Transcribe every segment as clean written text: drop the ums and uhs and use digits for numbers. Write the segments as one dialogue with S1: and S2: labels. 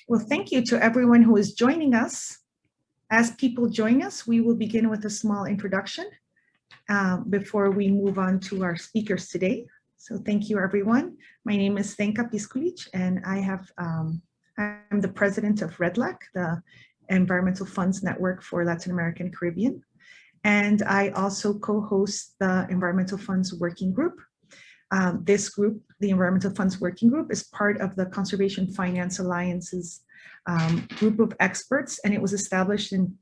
S1: Well, thank you to everyone who is joining us. As people join us, we will begin with a small introduction before we move on to our speakers today. So thank you, everyone. My name is Stenka Piskulic, and I'm the president of REDLAC, the Environmental Funds Network for Latin American and Caribbean. And I also co-host the Environmental Funds Working Group. This group, the Environmental Funds Working Group, is part of the Conservation Finance Alliance's group of experts, and it was established in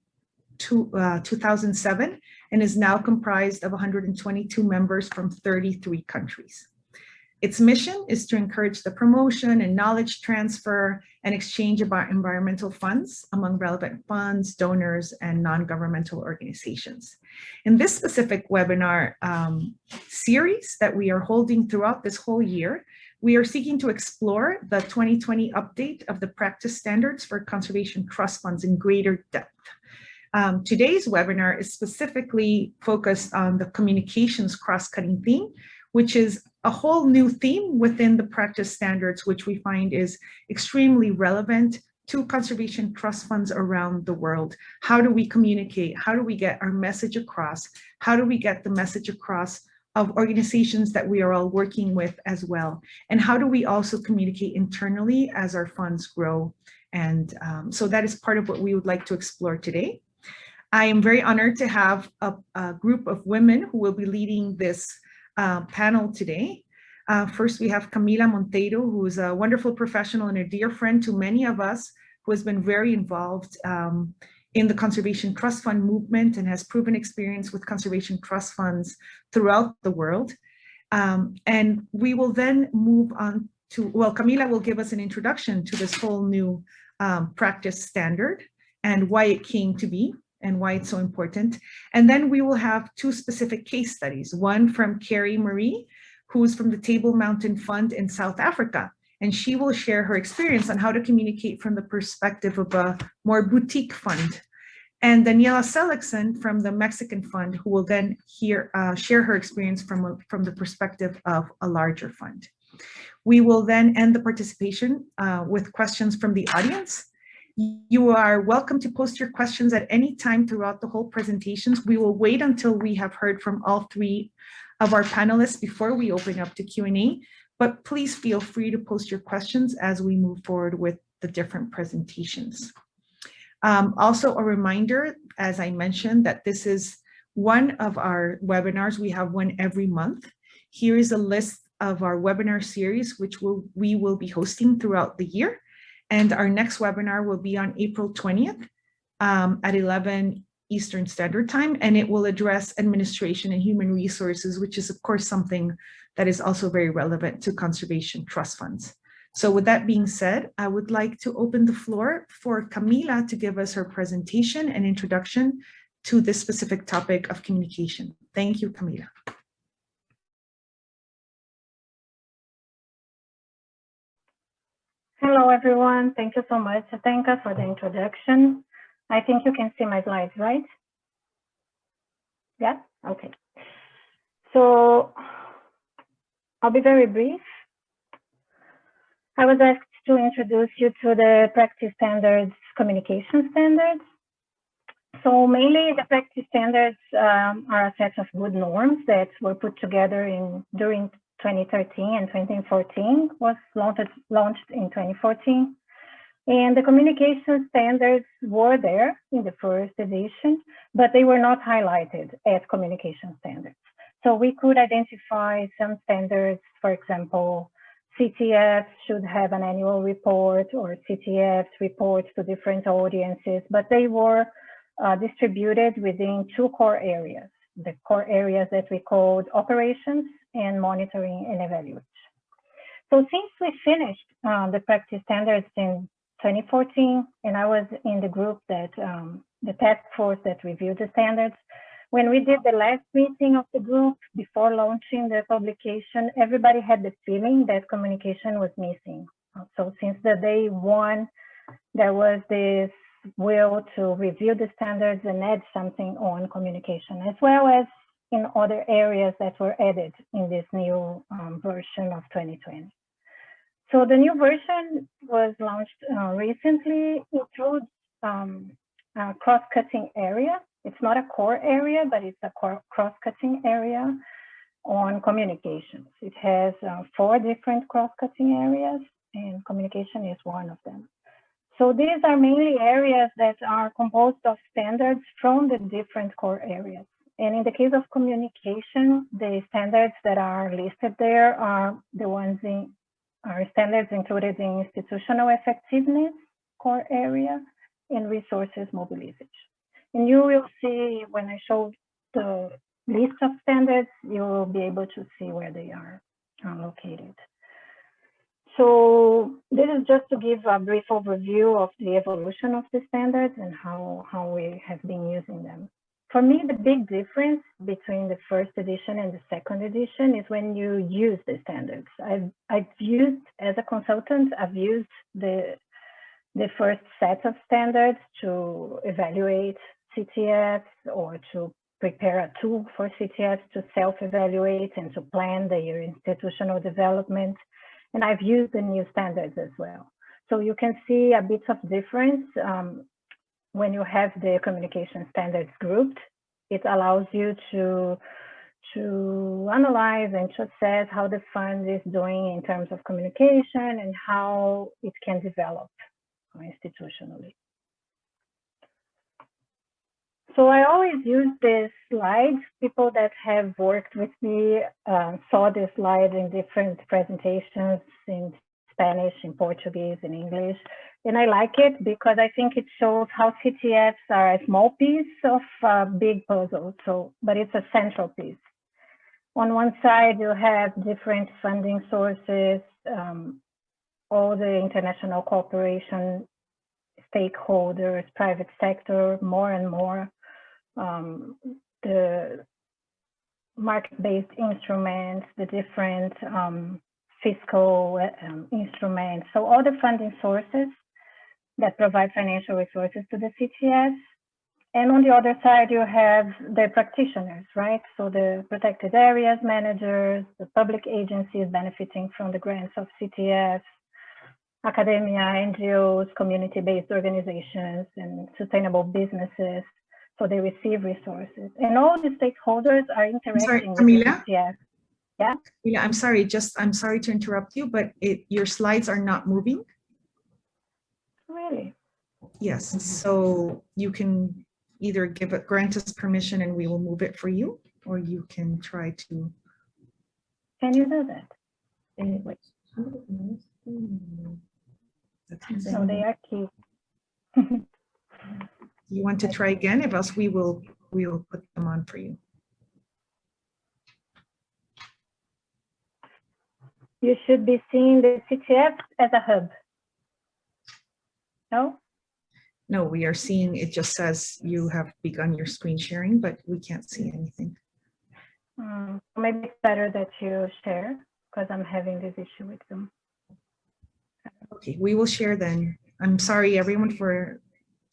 S1: 2007 and is now comprised of 122 members from 33 countries. Its mission is to encourage the promotion and knowledge transfer and exchange about environmental funds among relevant funds, donors, and non-governmental organizations. In this specific webinar series that we are holding throughout this whole year, we are seeking to explore the 2020 update of the practice standards for conservation trust funds in greater depth. Today's webinar is specifically focused on the communications cross-cutting theme, which is a whole new theme within the practice standards, which we find is extremely relevant to conservation trust funds around the world. How do we communicate? How do we get our message across? How do we get the message across of organizations that we are all working with as well? And how do we also communicate internally as our funds grow? And so that is part of what we would like to explore today. I am very honored to have a group of women who will be leading this panel today. First, we have Camila Monteiro, who is a wonderful professional and a dear friend to many of us, who has been very involved in the conservation trust fund movement and has proven experience with conservation trust funds throughout the world. And we will then move on to, well, Camila will give us an introduction to this whole new practice standard and why it came to be and why it's so important. And then we will have two specific case studies, one from Carrie Marie, who's from the Table Mountain Fund in South Africa. And she will share her experience on how to communicate from the perspective of a more boutique fund. And Daniela Seligson from the Mexican Fund, who will then share her experience from the perspective of a larger fund. We will then end the participation with questions from the audience. You are welcome to post your questions at any time throughout the whole presentations. We will wait until we have heard from all three of our panelists before we open up to Q&A, but please feel free to post your questions as we move forward with the different presentations. Also a reminder, as I mentioned, that this is one of our webinars. We have one every month. Here is a list of our webinar series, which we will be hosting throughout the year. And our next webinar will be on April 20th at 11 Eastern Standard Time, and it will address administration and human resources, which is of course something that is also very relevant to conservation trust funds. So with that being said, I would like to open the floor for Camila to give us her presentation and introduction to this specific topic of communication. Thank you, Camila.
S2: Hello, everyone. Thank you so much, Stenka, for the introduction. I think you can see my slides, right? Yeah? Okay. So I'll be very brief. I was asked to introduce you to the practice standards, communication standards. So mainly the practice standards are a set of good norms that were put together during 2013 and 2014, was launched in 2014. And the communication standards were there in the first edition, but they were not highlighted as communication standards. So we could identify some standards, for example, CTF should have an annual report, or CTF reports to different audiences, but they were distributed within two core areas, the core areas that we called operations and monitoring and evaluation. So since we finished the practice standards in 2014, and I was in the group that, the task force that reviewed the standards, when we did the last meeting of the group before launching the publication, everybody had the feeling that communication was missing. So since the day one, there was this will to review the standards and add something on communication, as well as in other areas that were added in this new version of 2020. So the new version was launched recently. It includes a cross-cutting area. It's not a core area, but it's a cross-cutting area on communications. It has 4 different cross-cutting areas, and communication is one of them. So these are mainly areas that are composed of standards from the different core areas. And in the case of communication, the standards that are listed there are the ones are standards included in institutional effectiveness core area and resources mobilization. And you will see when I show the list of standards, you will be able to see where they are located. So this is just to give a brief overview of the evolution of the standards and how we have been using them. For me, the big difference between the first edition and the second edition is when you use the standards. I've used, as a consultant, I've used the first set of standards to evaluate CTFs or to prepare a tool for CTFs to self-evaluate and to plan their institutional development. And I've used the new standards as well. So you can see a bit of difference when you have the communication standards grouped. It allows you to analyze and to assess how the fund is doing in terms of communication and how it can develop institutionally. So I always use this slide. People that have worked with me saw this slide in different presentations in Spanish, in Portuguese, in English. And I like it because I think it shows how CTFs are a small piece of a big puzzle, but it's a central piece. On one side, you have different funding sources, all the international cooperation, stakeholders, private sector, more and more, the market-based instruments, the different fiscal instruments. So all the funding sources that provide financial resources to the CTFs. And on the other side, you have the practitioners, right? So the protected areas managers, the public agencies benefiting from the grants of CTFs, academia, NGOs, community-based organizations, and sustainable businesses. So they receive resources. And all the stakeholders are interacting with the CTF. Yeah?
S1: Yeah, I'm sorry to interrupt you, but your slides are not moving.
S2: Really?
S1: Yes, so you can either grant us permission and we will move it for you, or you can try to.
S2: Can you do that?
S1: Wait.
S2: So they are key.
S1: You want to try again? If else, we will put them on for you.
S2: You should be seeing the CTF as a hub. No?
S1: No, we are seeing, it just says you have begun your screen sharing, but we can't see anything.
S2: Maybe it's better that you share because I'm having this issue with them.
S1: Okay, we will share then. I'm sorry, everyone, for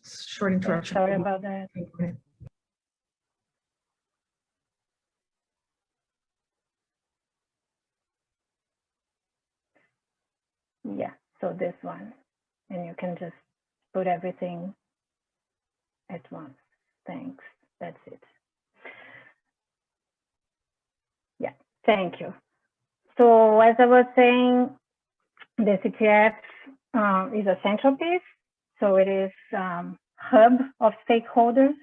S1: short interruption.
S2: Sorry about that. Yeah, so this one, and you can just put everything at once. Thanks, that's it. Yeah, thank you. So as I was saying, the CTF is a central piece. So it is hub of stakeholders.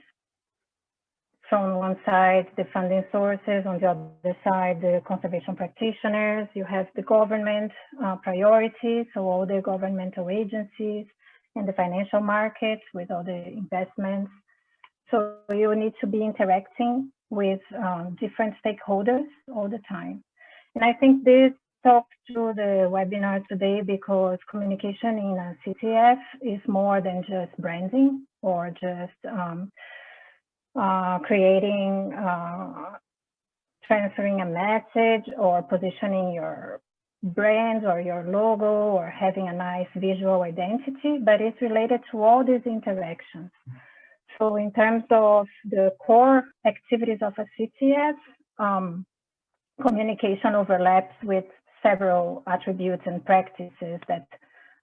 S2: From one side, the funding sources, on the other side, the conservation practitioners. You have the government priorities, so all the governmental agencies and the financial markets with all the investments. So you need to be interacting with different stakeholders all the time. And I think this talks to the webinar today because communication in a CTF is more than just branding or just creating, transferring a message or positioning your brand or your logo or having a nice visual identity, but it's related to all these interactions. So in terms of the core activities of a CTF, communication overlaps with several attributes and practices that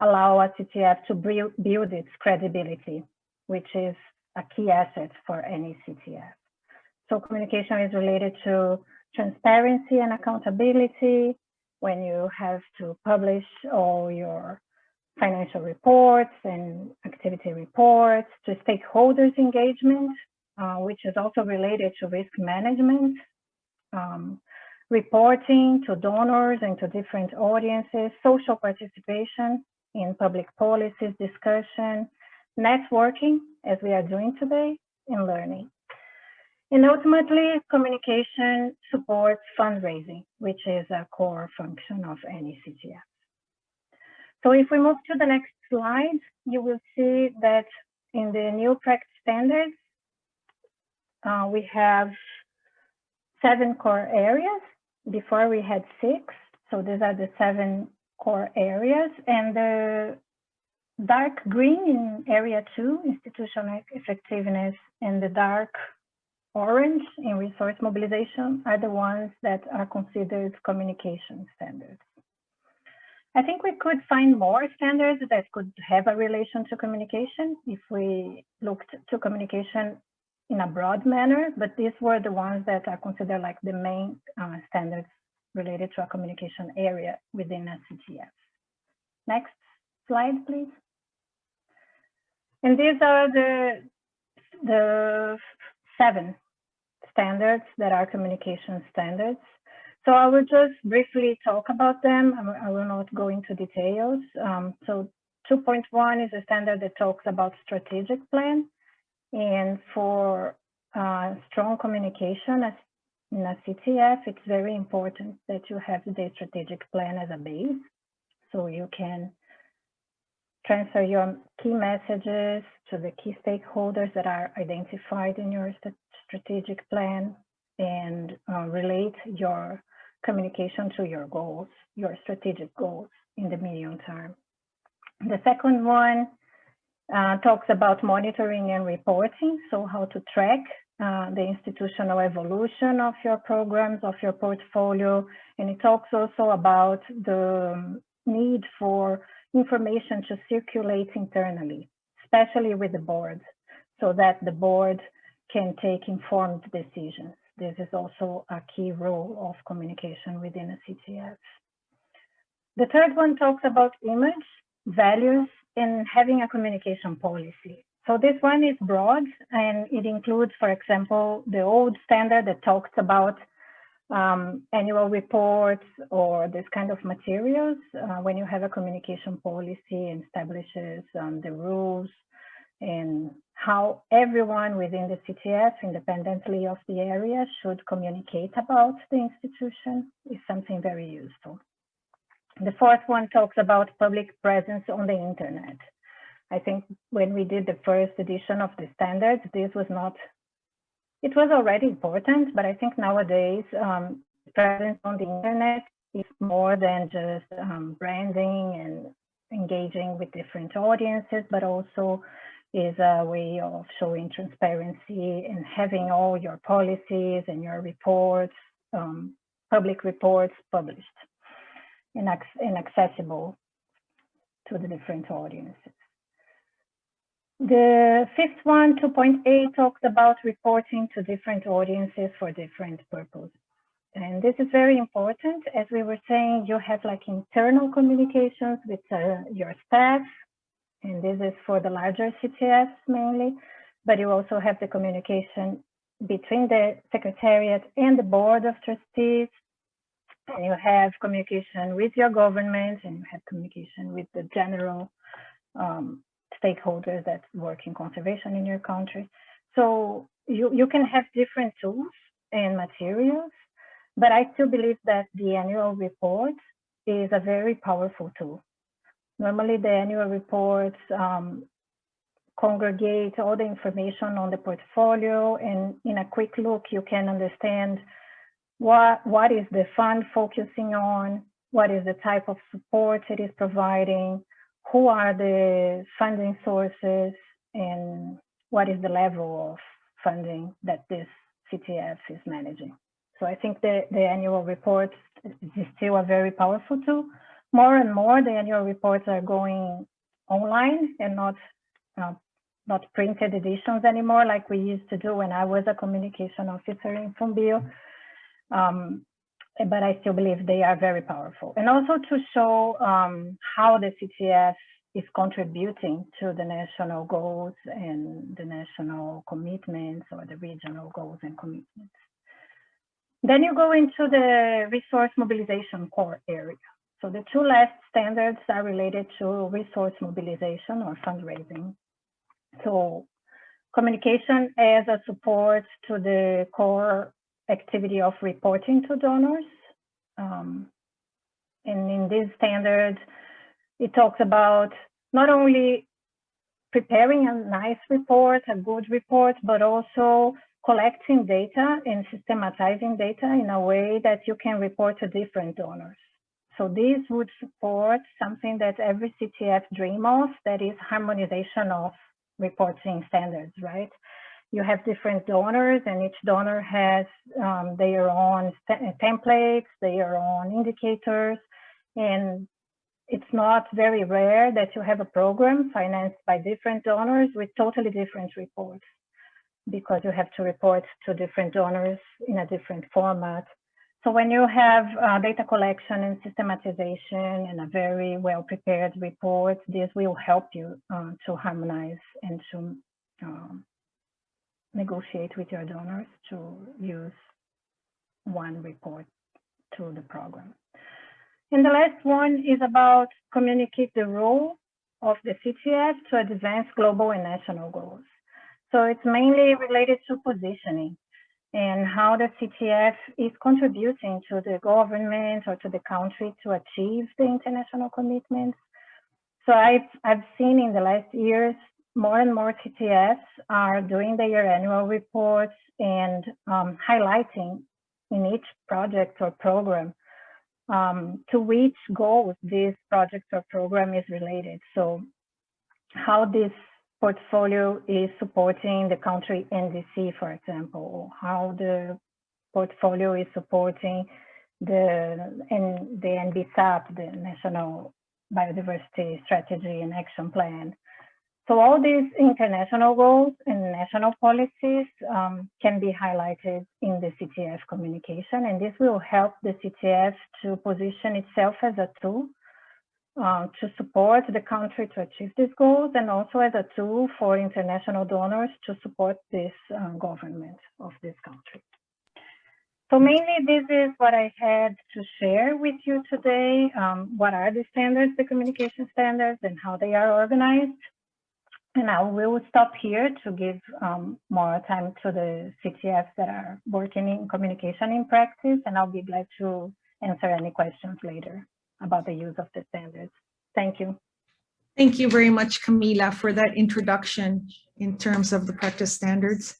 S2: allow a CTF to build its credibility, which is a key asset for any CTF. So communication is related to transparency and accountability when you have to publish all your financial reports and activity reports, to stakeholders engagement, which is also related to risk management, reporting to donors and to different audiences, social participation in public policies discussion, networking, as we are doing today, and learning. And ultimately, communication supports fundraising, which is a core function of any CTF. So if we move to the next slide, you will see that in the new practice standards, we have 7 core areas. Before we had 6, so these are the 7 core areas. And the dark green in area 2, institutional effectiveness, and the dark orange in resource mobilization are the ones that are considered communication standards. I think we could find more standards that could have a relation to communication if we looked to communication in a broad manner, but these were the ones that are considered like the main standards related to a communication area within a CTF. Next slide, please. And these are the 7 standards that are communication standards. So I will just briefly talk about them. I will not go into details. So 2.1 is a standard that talks about strategic plan. And for strong communication in a CTF, it's very important that you have the strategic plan as a base. So you can transfer your key messages to the key stakeholders that are identified in your strategic plan and relate your communication to your goals, your strategic goals in the medium term. The second one talks about monitoring and reporting, so how to track the institutional evolution of your programs, of your portfolio, and it talks also about the need for information to circulate internally, especially with the board, so that the board can take informed decisions. This is also a key role of communication within a CTF. The third one talks about image, values, and having a communication policy. So this one is broad, and it includes, for example, the old standard that talks about annual reports or this kind of materials. When you have a communication policy and establishes the rules and how everyone within the CTF, independently of the area, should communicate about the institution is something very useful. The fourth one talks about public presence on the internet. I think when we did the first edition of the standards, this was not, it was already important, but I think nowadays presence on the internet is more than just branding and engaging with different audiences, but also is a way of showing transparency and having all your policies and your reports, public reports published and accessible to the different audiences. The fifth one, 2.8, talks about reporting to different audiences for different purposes. And this is very important. As we were saying, you have like internal communications with your staff, and this is for the larger CTFs mainly, but you also have the communication between the Secretariat and the Board of Trustees, and you have communication with your government, and you have communication with the general stakeholders that work in conservation in your country. So you can have different tools and materials, but I still believe that the annual report is a very powerful tool. Normally the annual reports congregate all the information on the portfolio, and in a quick look, you can understand what is the fund focusing on, what is the type of support it is providing, who are the funding sources, and what is the level of funding that this CTF is managing. So I think the annual report is still a very powerful tool. More and more, the annual reports are going online and not printed editions anymore, like we used to do when I was a communication officer in Fumbio. But I still believe they are very powerful. And also to show how the CTF is contributing to the national goals and the national commitments or the regional goals and commitments. Then you go into the resource mobilization core area. So the two last standards are related to resource mobilization or fundraising. So communication as a support to the core activity of reporting to donors. And in this standard, it talks about not only preparing a nice report, a good report, but also collecting data and systematizing data in a way that you can report to different donors. So this would support something that every CTF dream of, that is harmonization of reporting standards, right? You have different donors and each donor has their own templates, their own indicators. And it's not very rare that you have a program financed by different donors with totally different reports, because you have to report to different donors in a different format. So when you have data collection and systematization and a very well-prepared report, this will help you to harmonize and to negotiate with your donors to use one report to the program. And the last one is about communicate the role of the CTF to advance global and national goals. So it's mainly related to positioning and how the CTF is contributing to the government or to the country to achieve the international commitments. So I've seen in the last years, more and more CTFs are doing their annual reports and highlighting in each project or program to which goals this project or program is related. So how this portfolio is supporting the country NDC, for example, or how the portfolio is supporting the NBSAP, the National Biodiversity Strategy and Action Plan. So all these international goals and national policies can be highlighted in the CTF communication, and this will help the CTF to position itself as a tool to support the country to achieve these goals, and also as a tool for international donors to support this government of this country. So mainly this is what I had to share with you today. What are the standards, the communication standards, and how they are organized. And I will stop here to give more time to the CTFs that are working in communication in practice, and I'll be glad to answer any questions later about the use of the standards. Thank you.
S1: Thank you very much, Camila, for that introduction in terms of the practice standards.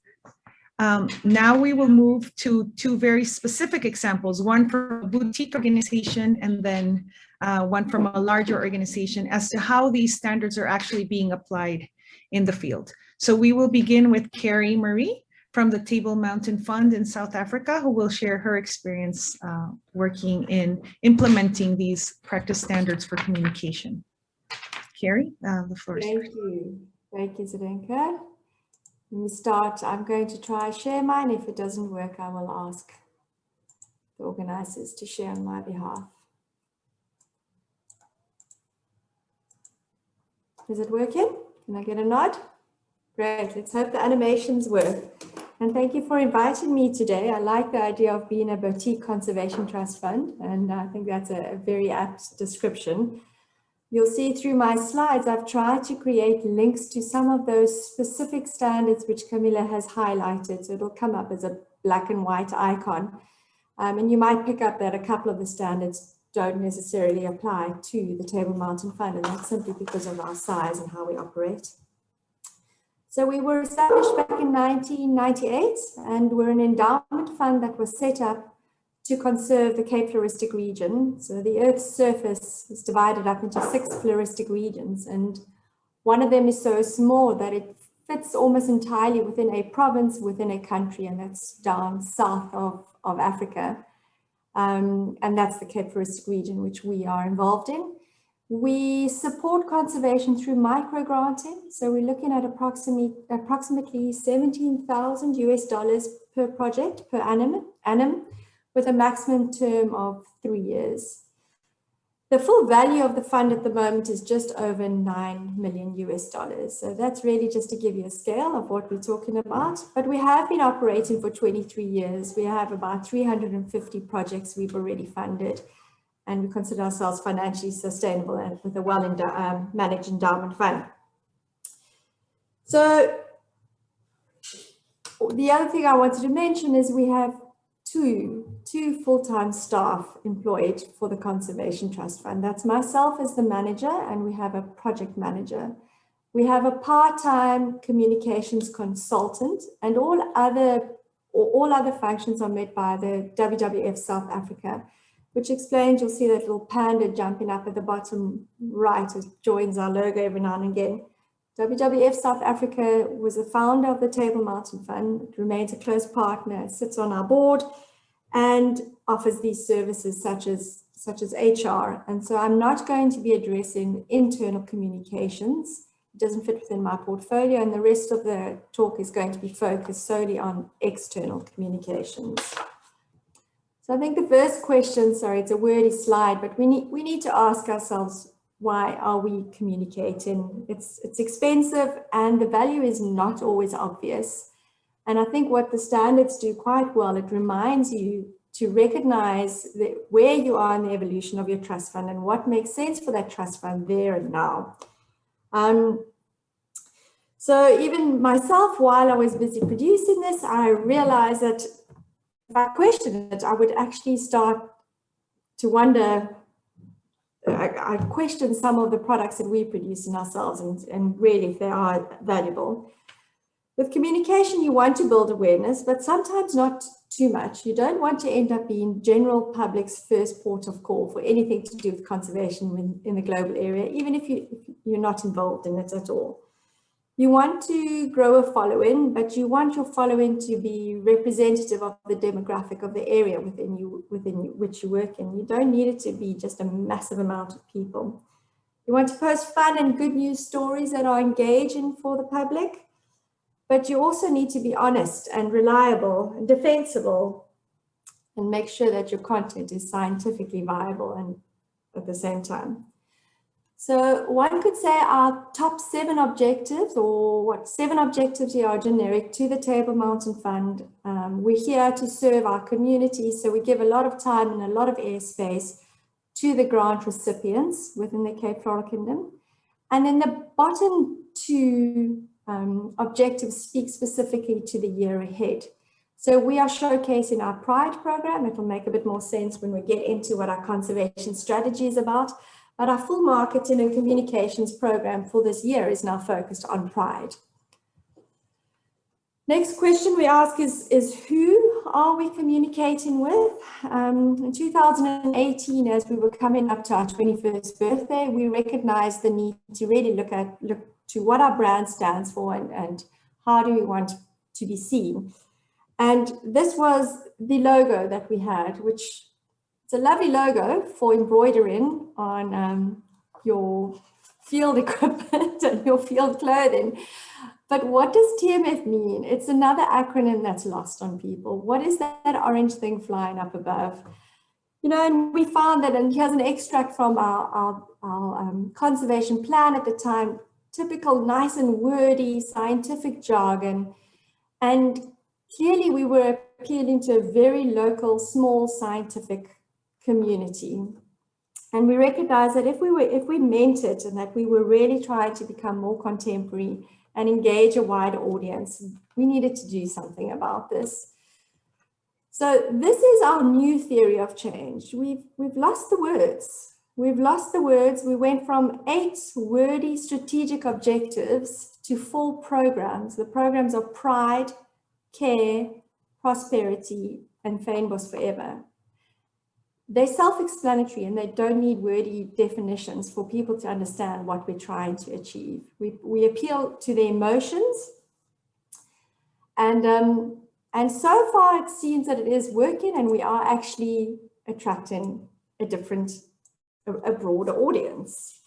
S1: Now we will move to two very specific examples, one from a boutique organization and then one from a larger organization, as to how these standards are actually being applied in the field. So we will begin with Carrie Marie from the Table Mountain Fund in South Africa, who will share her experience working in implementing these practice standards for communication. Carrie, the floor is yours.
S3: Thank you. Thank you, Zdenka. Let me start. I'm going to try share mine. If it doesn't work, I will ask the organizers to share on my behalf. Is it working? Can I get a nod? Great. Let's hope the animations work. And thank you for inviting me today. I like the idea of being a boutique conservation trust fund, and I think that's a very apt description. You'll see through my slides, I've tried to create links to some of those specific standards which Camila has highlighted. So it'll come up as a black and white icon. And you might pick up that a couple of the standards don't necessarily apply to the Table Mountain Fund, and that's simply because of our size and how we operate. So we were established back in 1998, and we're an endowment fund that was set up to conserve the Cape Floristic region. So the Earth's surface is divided up into 6 floristic regions, and one of them is so small that it fits almost entirely within a province, within a country, and that's down south of Africa. and that's the Cape Florist region, which we are involved in. We support conservation through micro-granting. So we're looking at approximately $17,000 per project per annum, with a maximum term of 3 years. The full value of the fund at the moment is just over $9 million. So that's really just to give you a scale of what we're talking about. But we have been operating for 23 years. We have about 350 projects we've already funded, and we consider ourselves financially sustainable and with a well-managed endowment fund. So the other thing I wanted to mention is we have two full-time staff employed for the Conservation Trust Fund. That's myself as the manager, and we have a project manager. We have a part-time communications consultant, and all other functions are met by the WWF South Africa, which explains, you'll see that little panda jumping up at the bottom right, which joins our logo every now and again. WWF South Africa was the founder of the Table Mountain Fund. It remains a close partner, sits on our board, and offers these services such as HR. And so I'm not going to be addressing internal communications. It doesn't fit within my portfolio, and the rest of the talk is going to be focused solely on external communications. So I think the first question, sorry, it's a wordy slide, but we need to ask ourselves, why are we communicating? It's expensive, and the value is not always obvious. And I think what the standards do quite well, it reminds you to recognize where you are in the evolution of your trust fund and what makes sense for that trust fund there and now. So even myself, while I was busy producing this, I realized that if I questioned it, I would actually start to wonder. I question some of the products that we produce in ourselves and really if they are valuable. With communication, you want to build awareness, but sometimes not too much. You don't want to end up being general public's first port of call for anything to do with conservation in the global area, even if you're not involved in it at all. You want to grow a following, but you want your following to be representative of the demographic of the area within which you work in. You don't need it to be just a massive amount of people. You want to post fun and good news stories that are engaging for the public, but you also need to be honest and reliable and defensible and make sure that your content is scientifically viable and at the same time. So one could say our top 7 objectives, or 7 objectives here are generic to the Table Mountain Fund. We're here to serve our community, so we give a lot of time and a lot of airspace to the grant recipients within the Cape Flora Kingdom. And then the bottom 2 objectives speak specifically to the year ahead. So we are showcasing our Pride program. It will make a bit more sense when we get into what our conservation strategy is about. But our full marketing and communications program for this year is now focused on Pride. Next question we ask is who are we communicating with? In 2018, as we were coming up to our 21st birthday, we recognized the need to really look to what our brand stands for and how do we want to be seen. And this was the logo that we had, which it's a lovely logo for embroidering on your field equipment and your field clothing. But what does TMF mean? It's another acronym that's lost on people. What is that orange thing flying up above? You know, and we found that, and here's an extract from our conservation plan at the time, typical nice and wordy scientific jargon. And clearly we were appealing to a very local, small scientific community. And we recognized that if we meant it and that we were really trying to become more contemporary and engage a wider audience, we needed to do something about this. So this is our new theory of change. We've lost the words. We've lost the words. We went from 8 wordy strategic objectives to 4 programs. The programs are Pride, Care, Prosperity, and Fynbos Forever. They're self-explanatory and they don't need wordy definitions for people to understand what we're trying to achieve. We appeal to the emotions, and so far it seems that it is working, and we are actually attracting a broader audience.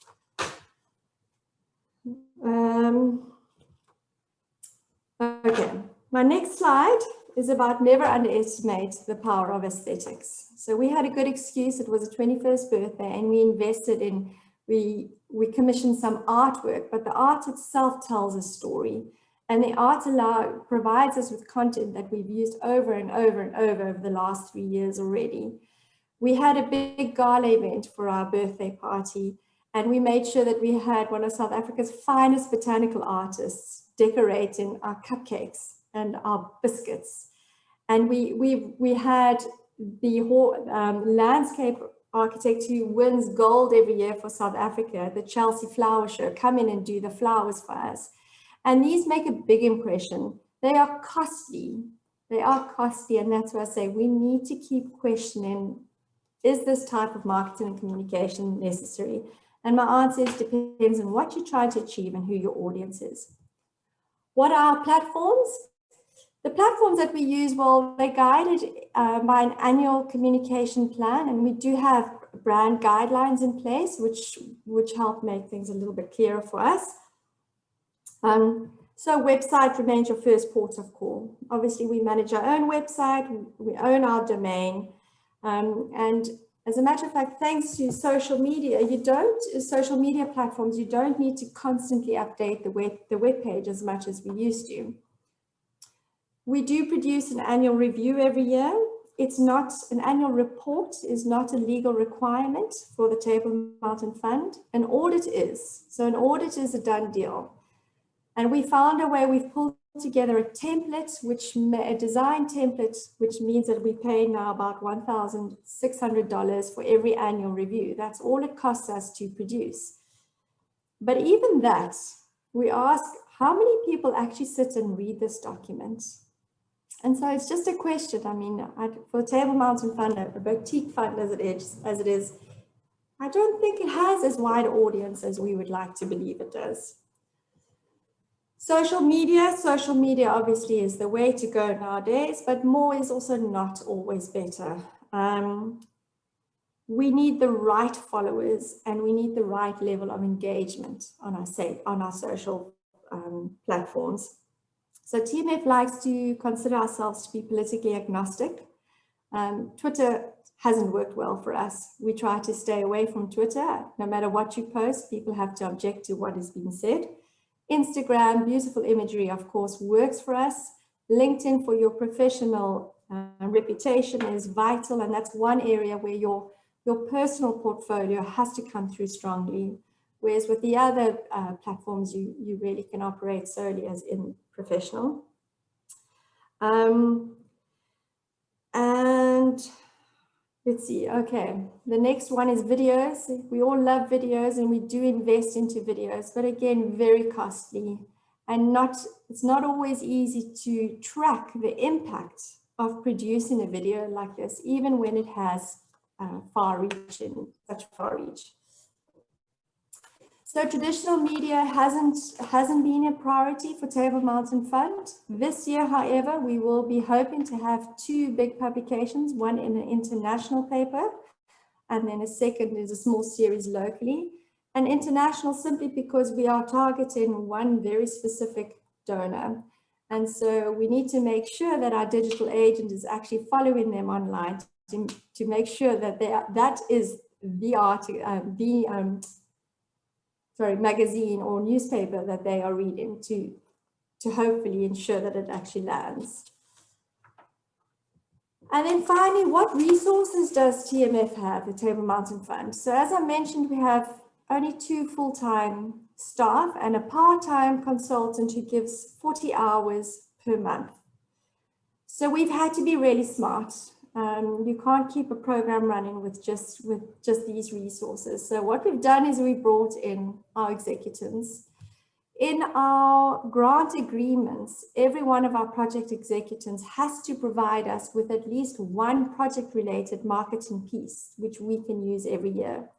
S3: Okay, my next slide is about never underestimate the power of aesthetics. So we had a good excuse. It was a 21st birthday, and we invested in, we commissioned some artwork, but the art itself tells a story. And the art provides us with content that we've used over and over and over the last 3 years already. We had a big gala event for our birthday party, and we made sure that we had one of South Africa's finest botanical artists decorating our cupcakes and our biscuits. And we had the landscape architect who wins gold every year for South Africa, the Chelsea Flower Show, come in and do the flowers for us. And these make a big impression. They are costly. They are costly, and that's why I say we need to keep questioning, is this type of marketing and communication necessary? And my answer is depends on what you're trying to achieve and who your audience is. What are our platforms? The platforms that we use, well, they're guided by an annual communication plan, and we do have brand guidelines in place, which help make things a little bit clearer for us. So website remains your first port of call. Obviously, we manage our own website, we own our domain, and as a matter of fact, thanks to social media, social media platforms, you don't need to constantly update the web page as much as we used to. We do produce an annual review every year. It's not, an annual report is not a legal requirement for the Table Mountain Fund. An audit is. So an audit is a done deal. And we found a way, we've pulled together a template, a design template, which means that we pay now about $1,600 for every annual review. That's all it costs us to produce. But even that, we ask, how many people actually sit and read this document? And so it's just a question. I mean, for Table Mountain Fund, a boutique fund as it is, I don't think it has as wide an audience as we would like to believe it does. Social media obviously is the way to go nowadays, but more is also not always better. We need the right followers, and we need the right level of engagement on our social platforms. So TMF likes to consider ourselves to be politically agnostic. Twitter hasn't worked well for us. We try to stay away from Twitter. No matter what you post, people have to object to what is being said. Instagram, beautiful imagery, of course, works for us. LinkedIn, for your professional reputation, is vital, and that's one area where your personal portfolio has to come through strongly. Whereas with the other platforms, you really can operate solely as in professional. And let's see, okay. The next one is videos. We all love videos, and we do invest into videos, but again, very costly, and it's not always easy to track the impact of producing a video like this, even when it has such far reach. So traditional media hasn't been a priority for Table Mountain Fund. This year, however, we will be hoping to have 2 big publications, one in an international paper, and then a second is a small series locally. And international simply because we are targeting one very specific donor. And so we need to make sure that our digital agent is actually following them online to make sure that that is the magazine or newspaper that they are reading to hopefully ensure that it actually lands. And then finally, what resources does TMF have, the Table Mountain Fund? So as I mentioned, we have only 2 full-time staff and a part-time consultant who gives 40 hours per month. So we've had to be really smart. You can't keep a program running with just these resources. So what we've done is we brought in our executives. In our grant agreements, every one of our project executives has to provide us with at least one project-related marketing piece, which we can use every year.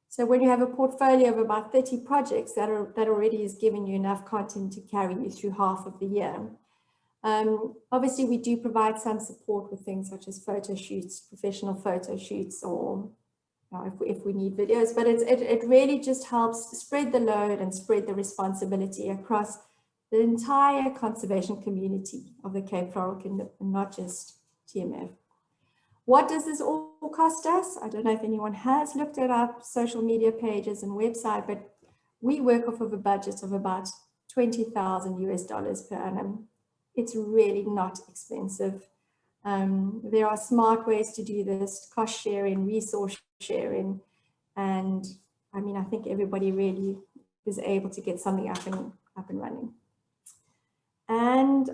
S3: So when you have a portfolio of about 30 projects, that already is giving you enough content to carry you through half of the year. Obviously, we do provide some support with things such as photo shoots, professional photo shoots, or if we need videos, but it really just helps spread the load and spread the responsibility across the entire conservation community of the Cape Floral Kingdom, and not just TMF. What does this all cost us? I don't know if anyone has looked at our social media pages and website, but we work off of a budget of about $20,000 per annum. It's really not expensive. There are smart ways to do this, cost sharing, resource sharing, and I mean, I think everybody really is able to get something up and running. And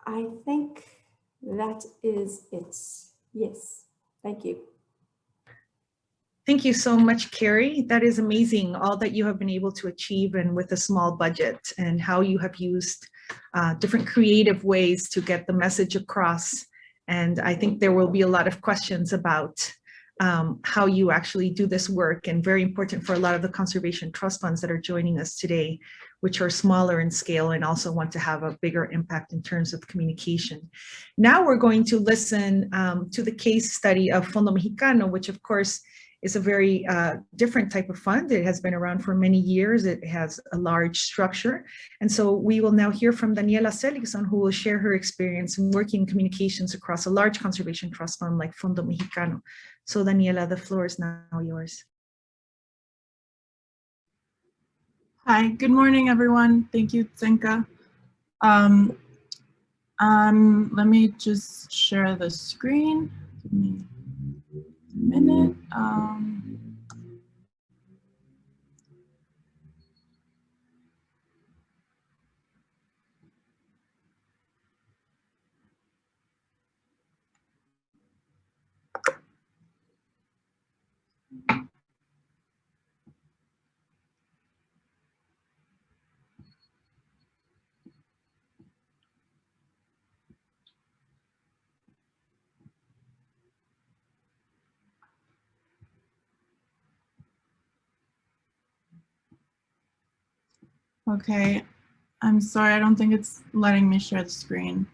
S3: I think that is it. Yes, thank you.
S1: Thank you so much, Carrie. That is amazing, all that you have been able to achieve and with a small budget, and how you have used different creative ways to get the message across. And I think there will be a lot of questions about how you actually do this work, and very important for a lot of the conservation trust funds that are joining us today, which are smaller in scale and also want to have a bigger impact in terms of communication. Now we're going to listen to the case study of Fondo Mexicano, which of course is a very different type of fund. It has been around for many years. It has a large structure. And so we will now hear from Daniela Seligson, who will share her experience in working in communications across a large conservation trust fund like Fondo Mexicano. So Daniela, the floor is now yours.
S4: Hi, good morning, everyone. Thank you, Tsenka. Let me just share the screen. Give me a minute. Okay, I'm sorry, I don't think it's letting me share the screen.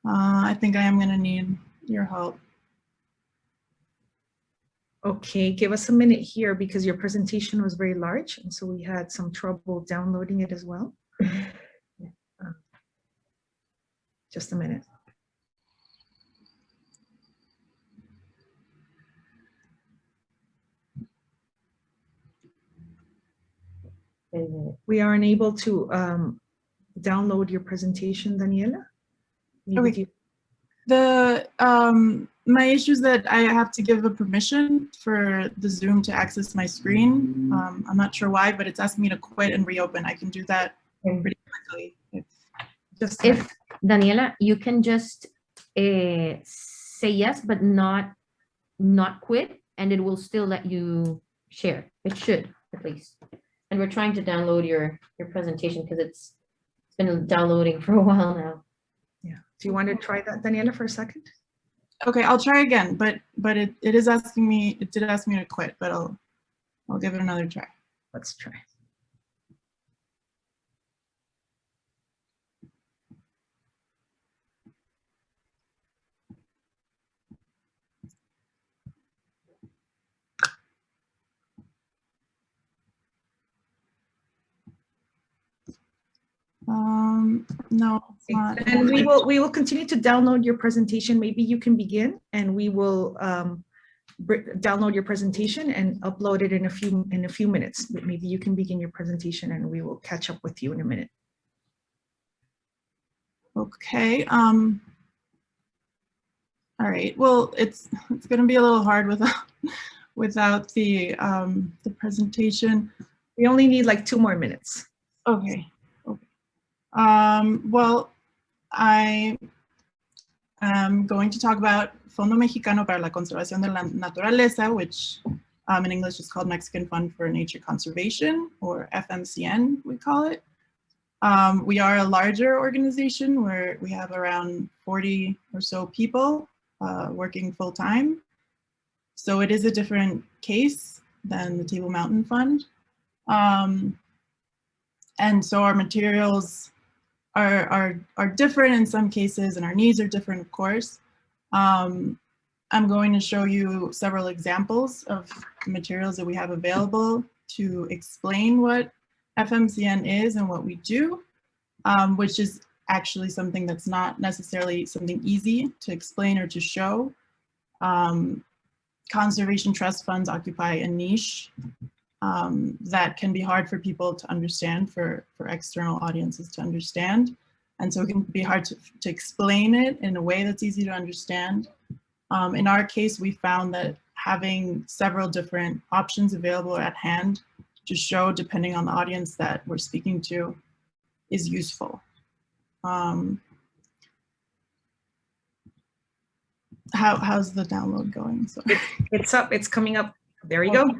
S4: I think I am gonna need your help.
S1: Okay, give us a minute here because your presentation was very large, and so we had some trouble downloading it as well. Just a minute. We are unable to download your presentation, Daniela.
S4: Okay. My issue is that I have to give a permission for the Zoom to access my screen. I'm not sure why, but it's asking me to quit and reopen. I can do that pretty quickly.
S5: If Daniela, you can just say yes, but not quit, and it will still let you share. It should, at least. And we're trying to download your presentation because it's been downloading for a while now.
S1: Yeah. Do you want to try that, Daniela, for a second?
S4: Okay, I'll try again, but it is asking me, it did ask me to quit, but I'll give it another try.
S1: Let's try.
S4: No, it's not.
S1: And we will continue to download your presentation. Maybe you can begin, and we will download your presentation and upload it in a few minutes. But maybe you can begin your presentation, and we will catch up with you in a minute.
S4: Okay. All right. Well, it's going to be a little hard without the presentation.
S1: We only need like 2 more minutes.
S4: Okay. Well, I am going to talk about Fondo Mexicano para la Conservación de la Naturaleza, which in English is called Mexican Fund for Nature Conservation, or FMCN, we call it. We are a larger organization where we have around 40 or so people working full time. So it is a different case than the Table Mountain Fund. And so our materials are different in some cases, and our needs are different, of course. I'm going to show you several examples of materials that we have available to explain what FMCN is and what we do, which is actually something that's not necessarily something easy to explain or to show. Conservation trust funds occupy a niche that can be hard for people to understand, for external audiences to understand. And so it can be hard to explain it in a way that's easy to understand. In our case, we found that having several different options available at hand to show, depending on the audience that we're speaking to, is useful. How's the download going? So
S1: It's up, it's coming up. There you go.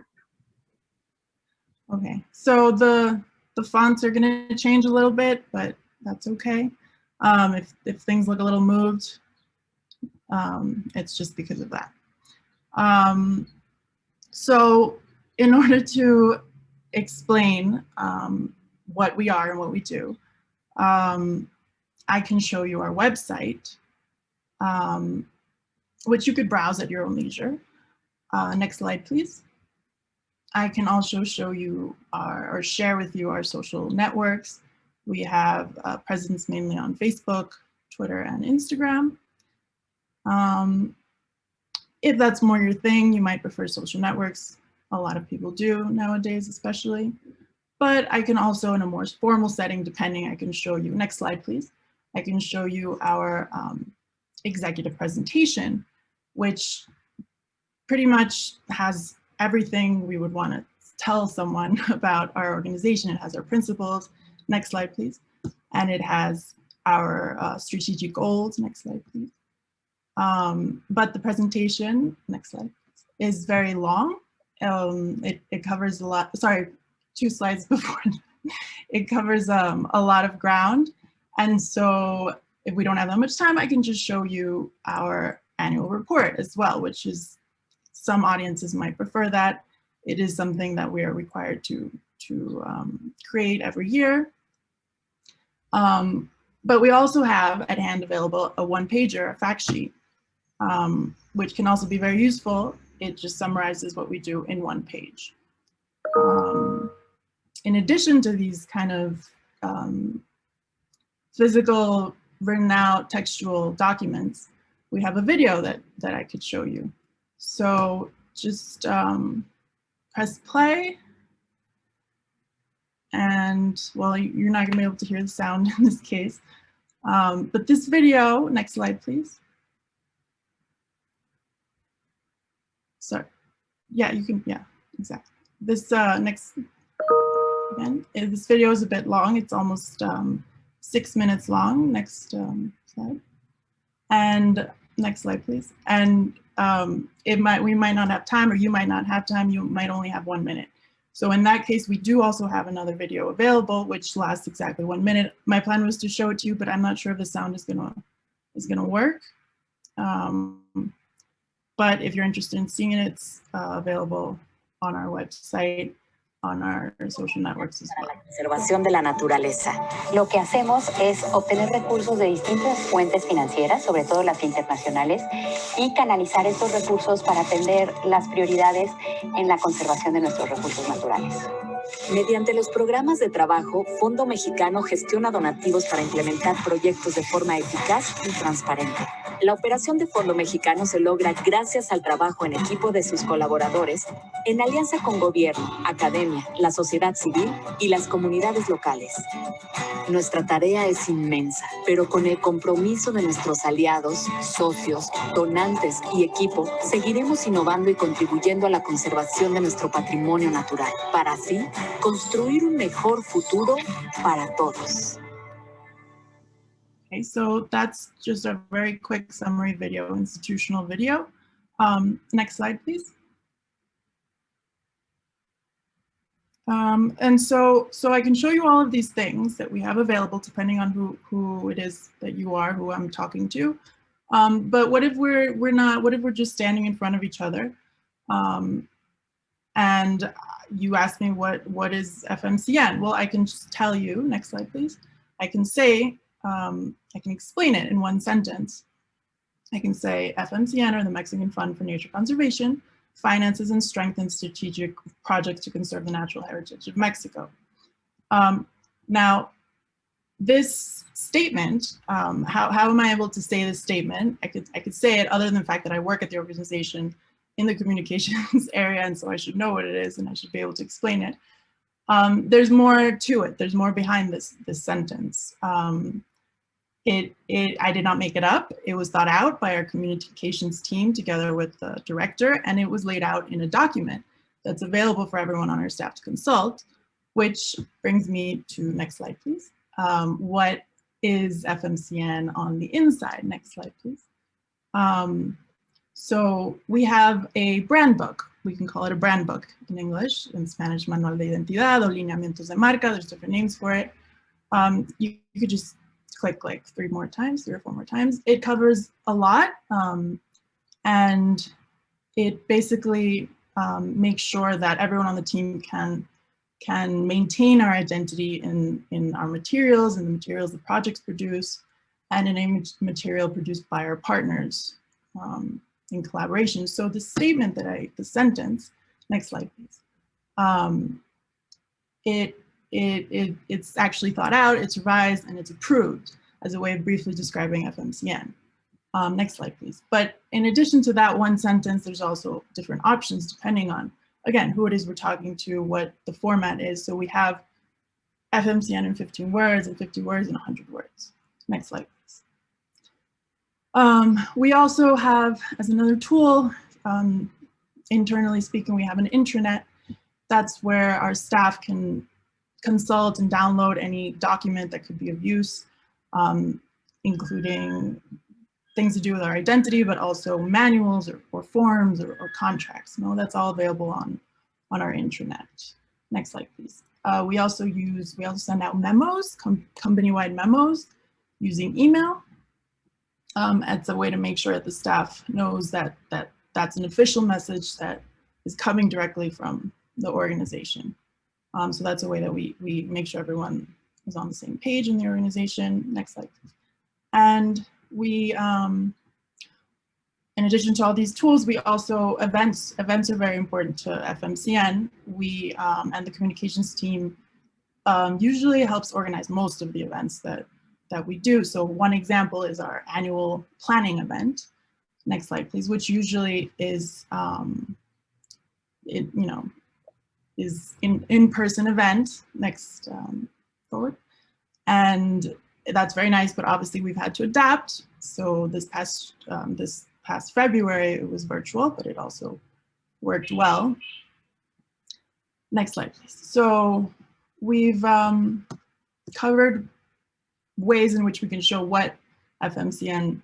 S4: Okay, so the fonts are going to change a little bit, but that's okay. If things look a little moved, it's just because of that. So in order to explain what we are and what we do, I can show you our website, which you could browse at your own leisure. Next slide, please. I can also show you or share with you our social networks. We have a presence mainly on Facebook, Twitter, and Instagram. If that's more your thing, you might prefer social networks. A lot of people do nowadays, especially. But I can also, in a more formal setting, depending, I can show you, next slide, please. I can show you our executive presentation, which pretty much has everything we would want to tell someone about our organization. It has our principles. Next slide, please. And it has our strategic goals. Next slide, please. But the presentation, next slide, is very long. It covers a lot, sorry, 2 slides before. It covers a lot of ground. And so if we don't have that much time, I can just show you our annual report as well, which is, some audiences might prefer that. It is something that we are required to create every year. But we also have at hand available a 1-pager, a fact sheet, which can also be very useful. It just summarizes what we do in 1 page. In addition to these kind of physical, written out, textual documents, we have a video that I could show you. So just press play. And well, you're not gonna be able to hear the sound in this case. But this video, next slide, please. Sorry, yeah, you can, yeah, exactly. This next, again, this video is a bit long. It's almost 6 minutes long. Next slide. And next slide, please. And we might not have time, or you might not have time. You might only have 1 minute. So in that case, we do also have another video available, which lasts exactly 1 minute. My plan was to show it to you, but I'm not sure if the sound is gonna work. But if you're interested in seeing it, it's available on our website, on our social networks as well.
S6: La conservación de la naturaleza. Lo que hacemos es obtener recursos de distintas fuentes financieras, sobre todo las internacionales, y canalizar estos recursos para atender las prioridades en la conservación de nuestros recursos naturales. Mediante los programas de trabajo, Fondo Mexicano gestiona donativos para implementar proyectos de forma eficaz y transparente. La operación de Fondo Mexicano se logra gracias al trabajo en equipo de sus colaboradores, en alianza con gobierno, academia, la sociedad civil y las comunidades locales. Nuestra tarea es inmensa, pero con el compromiso de nuestros aliados, socios, donantes y equipo, seguiremos innovando y contribuyendo a la conservación de nuestro patrimonio natural, para así construir un mejor futuro para todos.
S4: Okay, so that's just a very quick summary video, institutional video. Next slide, please. And so I can show you all of these things that we have available, depending on who it is that you are, who I'm talking to. But what if we're not? What if we're just standing in front of each other? And you ask me what is FMCN? Well, I can just tell you. Next slide, please. I can say I can explain it in one sentence. I can say FMCN, or the Mexican Fund for Nature Conservation, finances and strengthens strategic projects to conserve the natural heritage of Mexico. Now, this statement, how am I able to say this statement? I could say it other than the fact that I work at the organization in the communications area, and so I should know what it is and I should be able to explain it. There's more to it. There's more behind this sentence. I did not make it up. It was thought out by our communications team together with the director, and it was laid out in a document that's available for everyone on our staff to consult, which brings me to, next slide, please. What is FMCN on the inside? Next slide, please. So we have a brand book. We can call it a brand book in English. In Spanish, Manual de Identidad o Lineamientos de Marca. There's different names for it. You could just click like 3 or 4 more times. It covers a lot, and it basically makes sure that everyone on the team can maintain our identity in our materials and the materials the projects produce, and in a material produced by our partners in collaboration. So the statement that the sentence, next slide please, it's actually thought out, it's revised, and it's approved as a way of briefly describing FMCN. Next slide, please. But in addition to that one sentence, there's also different options depending on, again, who it is we're talking to, what the format is. So we have FMCN in 15 words, and 50 words, and 100 words. Next slide, please. We also have, as another tool, internally speaking, we have an intranet. That's where our staff can consult and download any document that could be of use, including things to do with our identity, but also manuals or forms or contracts. No, that's all available on our intranet. Next slide, please. We also send out memos, company-wide memos using email. It's a way to make sure that the staff knows that that's an official message that is coming directly from the organization. So that's a way that we make sure everyone is on the same page in the organization. Next slide, please. And we, in addition to all these tools, we also, events are very important to FMCN. We, and the communications team usually helps organize most of the events that we do. So one example is our annual planning event. Next slide, please, which usually is, is in-person event. Next, forward. And that's very nice, but obviously we've had to adapt. So this past February, it was virtual, but it also worked well. Next slide, please. So we've covered ways in which we can show what FMCN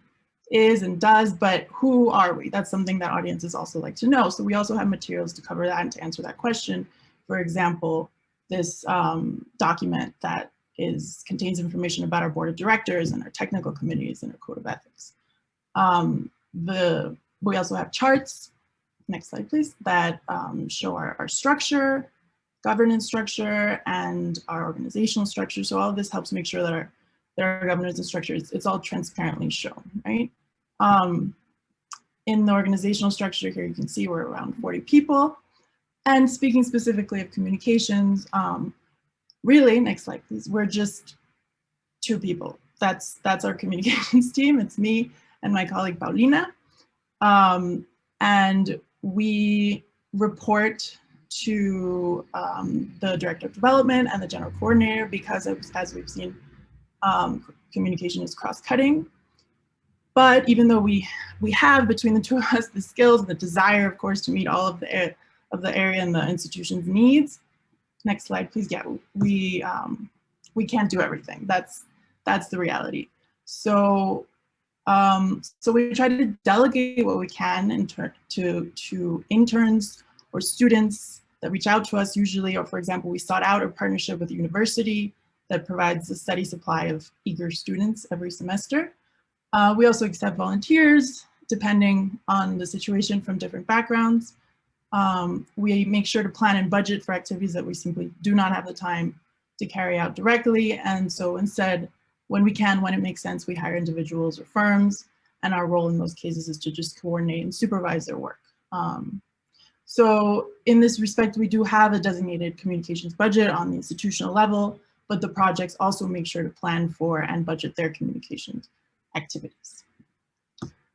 S4: is and does, but who are we? That's something that audiences also like to know. So we also have materials to cover that and to answer that question. For example, this document that contains information about our board of directors and our technical committees and our code of ethics. We also have charts, next slide please, that show our structure, governance structure, and our organizational structure. So all of this helps make sure that our governance and structure, it's all transparently shown, right? In the organizational structure here, you can see we're around 40 people. And speaking specifically of communications, really, next slide please, we're just 2 people. That's our communications team. It's me and my colleague Paulina. And we report to the director of development and the general coordinator because, as we've seen, communication is cross-cutting. But even though we have between the 2 of us the skills and the desire, of course, to meet all of the area and the institution's needs. Next slide, please. Yeah, we can't do everything. That's the reality. So so we try to delegate what we can to interns or students that reach out to us usually, or for example, we sought out a partnership with a university that provides a steady supply of eager students every semester. We also accept volunteers depending on the situation from different backgrounds. We make sure to plan and budget for activities that we simply do not have the time to carry out directly. And so instead, when we can, when it makes sense, we hire individuals or firms, and our role in those cases is to just coordinate and supervise their work. So in this respect, we do have a designated communications budget on the institutional level, but the projects also make sure to plan for and budget their communications activities.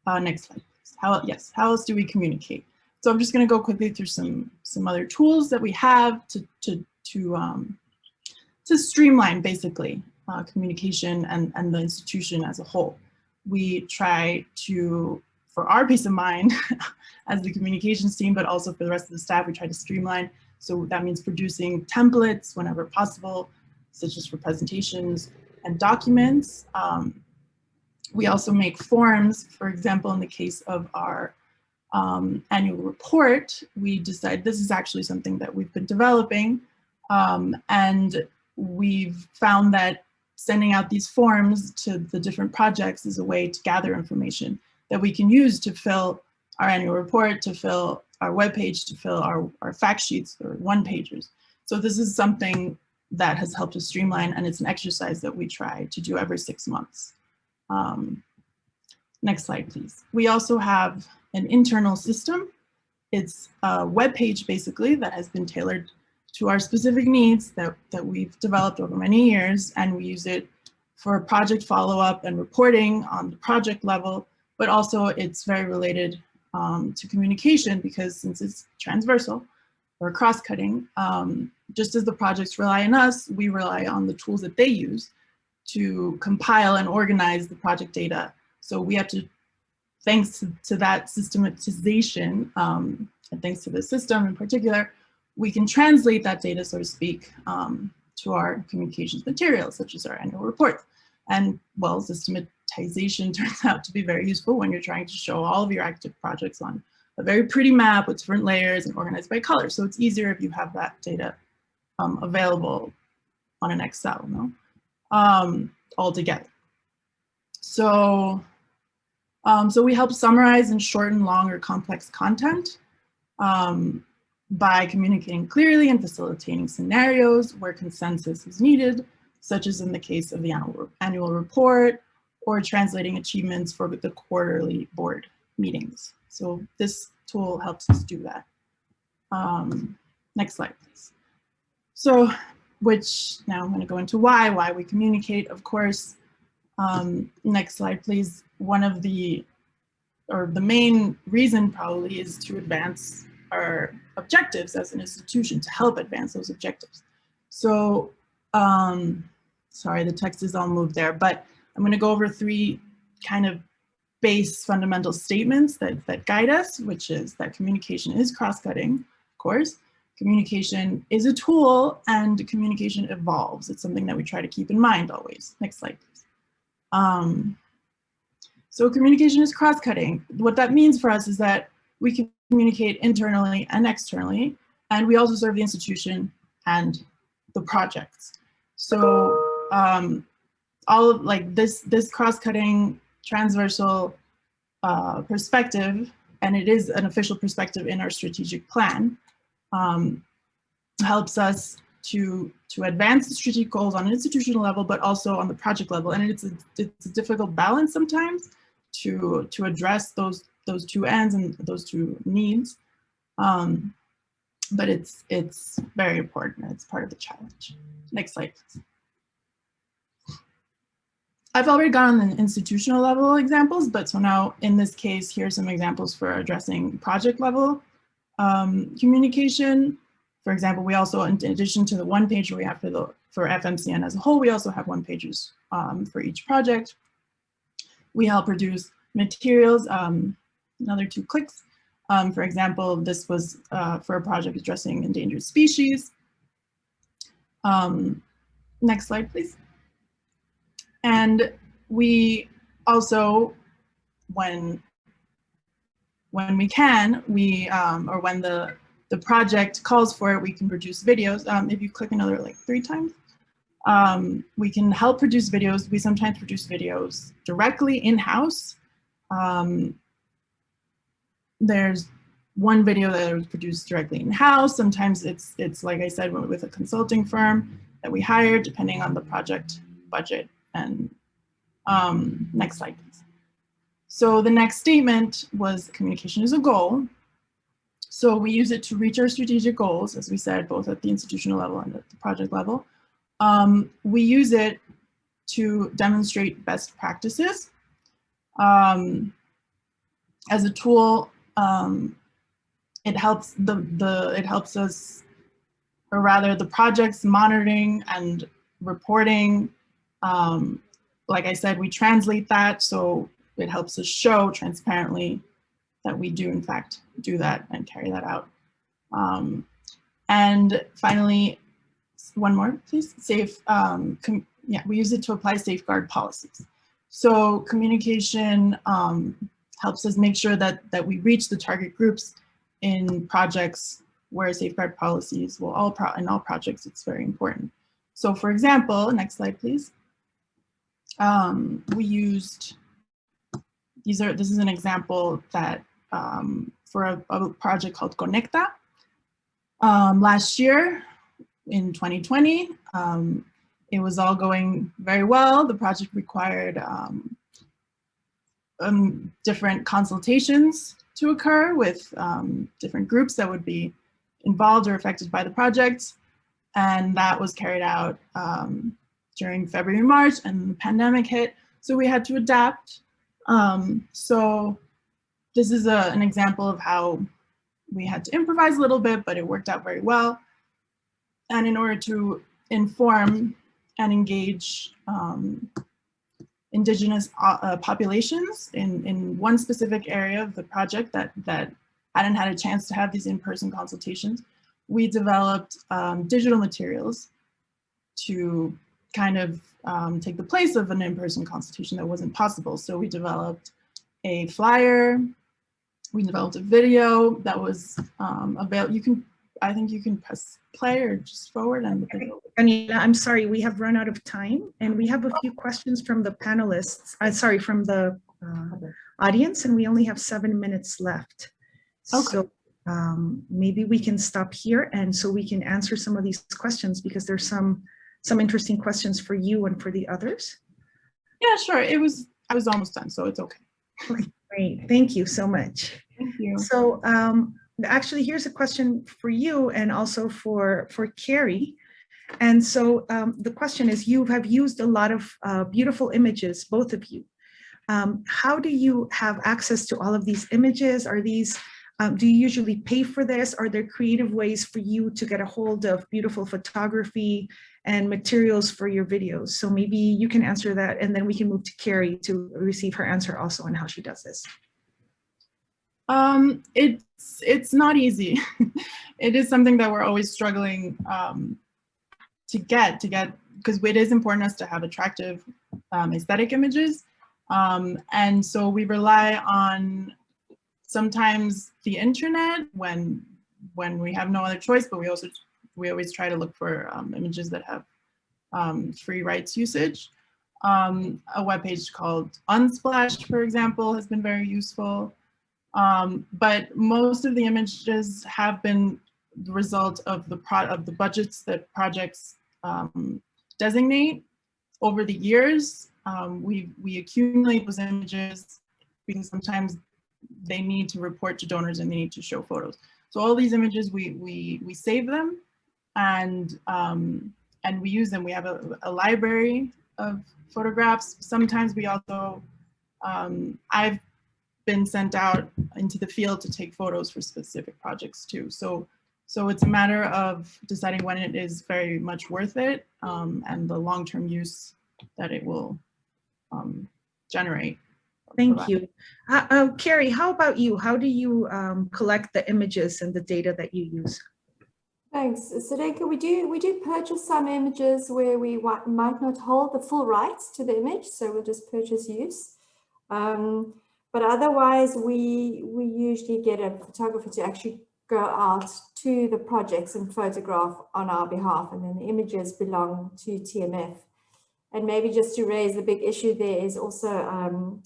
S4: Next slide, please. How else do we communicate? So I'm just going to go quickly through some other tools that we have to streamline basically communication and the institution as a whole. We try to, for our peace of mind as the communications team, but also for the rest of the staff, we try to streamline. So that means producing templates whenever possible, such as for presentations and documents. We also make forms. For example, in the case of our annual report, we decided this is actually something that we've been developing, and we've found that sending out these forms to the different projects is a way to gather information that we can use to fill our annual report, to fill our webpage, to fill our fact sheets or one-pagers. So this is something that has helped us streamline, and it's an exercise that we try to do every 6 months. Next slide, please. We also have an internal system. It's a web page basically that has been tailored to our specific needs that we've developed over many years, and we use it for project follow-up and reporting on the project level, but also it's very related to communication, because since it's transversal or cross-cutting, just as the projects rely on us, we rely on the tools that they use to compile and organize the project data. So we have to, thanks to that systematization, and thanks to the system in particular, we can translate that data, so to speak, to our communications materials, such as our annual report. And well, systematization turns out to be very useful when you're trying to show all of your active projects on a very pretty map with different layers and organized by color. So it's easier if you have that data available on an Excel, no? All together. So, so we help summarize and shorten long or complex content by communicating clearly and facilitating scenarios where consensus is needed, such as in the case of the annual report, or translating achievements for the quarterly board meetings. So this tool helps us do that. Next slide, please. So, which now I'm going to go into why we communicate, of course. Next slide, please. One of the main reason probably is to advance our objectives as an institution, to help advance those objectives. So, sorry, the text is all moved there, but I'm going to go over 3 kind of base fundamental statements that guide us, which is that communication is cross-cutting, of course. Communication is a tool, and communication evolves. It's something that we try to keep in mind always. Next slide, please. So communication is cross-cutting. What that means for us is that we can communicate internally and externally, and we also serve the institution and the projects. So all of like this cross-cutting transversal perspective, and it is an official perspective in our strategic plan, helps us to advance the strategic goals on an institutional level, but also on the project level. And it's a difficult balance sometimes to address those 2 ends and those 2 needs. But it's very important. It's part of the challenge. Next slide, please. I've already gone on the institutional level examples, but so now in this case, here are some examples for addressing project level communication. For example, we also, in addition to the one-pager we have for FMCN as a whole, we also have one-pagers for each project. We help produce materials, another 2 clicks. For example, this was for a project addressing endangered species. Next slide, please. And we also, when we can, or when the project calls for it, we can produce videos. If you click another like 3 times, we can help produce videos. We sometimes produce videos directly in-house. There's one video that was produced directly in-house. Sometimes it's like I said, with a consulting firm that we hire, depending on the project budget and Next slide, please. So the next statement was communication is a goal. So we use it to reach our strategic goals, as we said, both at the institutional level and at the project level. We use it to demonstrate best practices. As a tool, it helps us, or rather the project's monitoring and reporting. Like I said, we translate that, so it helps us show transparently that we do in fact do that and carry that out. And finally, one more, please. We use it to apply safeguard policies. So communication helps us make sure that we reach the target groups in projects where safeguard policies will in all projects, it's very important. So for example, next slide, please. We used, this is an example that for a project called Conecta. Last year in 2020, it was all going very well. The project required different consultations to occur with different groups that would be involved or affected by the project. And that was carried out during February and March, and the pandemic hit. So we had to adapt. So this is an example of how we had to improvise a little bit, but it worked out very well. And in order to inform and engage indigenous populations in one specific area of the project that hadn't had a chance to have these in-person consultations, we developed digital materials to kind of take the place of an in-person consultation that wasn't possible. So we developed a flyer, we developed a video that was available. I think you can press play or just forward and the video.
S1: Daniela, I'm sorry, we have run out of time, and we have a few questions from the panelists, from the audience, and we only have 7 minutes left. Okay. So maybe we can stop here, and so we can answer some of these questions, because there's some interesting questions for you and for the others.
S4: Yeah, sure. I was almost done, so it's okay.
S1: Okay, great. Thank you so much.
S4: Thank you.
S1: So actually, here's a question for you and also for Carrie. And so the question is, you have used a lot of beautiful images, both of you. How do you have access to all of these images? Are these, do you usually pay for this? Are there creative ways for you to get a hold of beautiful photography and materials for your videos? So maybe you can answer that, and then we can move to Carrie to receive her answer also on how she does this.
S4: It's not easy. It is something that we're always struggling to get, because it is important to us to have attractive aesthetic images. And so we rely on sometimes the internet when we have no other choice, but we always try to look for images that have free rights usage. A webpage called Unsplash, for example, has been very useful. But most of the images have been the result of the budgets that projects designate over the years. We accumulate those images because sometimes they need to report to donors and they need to show photos. So all these images, we save them and we use them. We have a library of photographs. Sometimes we also, I've been sent out into the field to take photos for specific projects too. So it's a matter of deciding when it is very much worth it and the long-term use that it will generate.
S1: Thank you. Carrie, how about you? How do you collect the images and the data that you use?
S3: Thanks, Sadenka. We do purchase some images where we might not hold the full rights to the image, so we'll just purchase use. But otherwise, we usually get a photographer to actually go out to the projects and photograph on our behalf, and then the images belong to TMF. And maybe just to raise the big issue there is also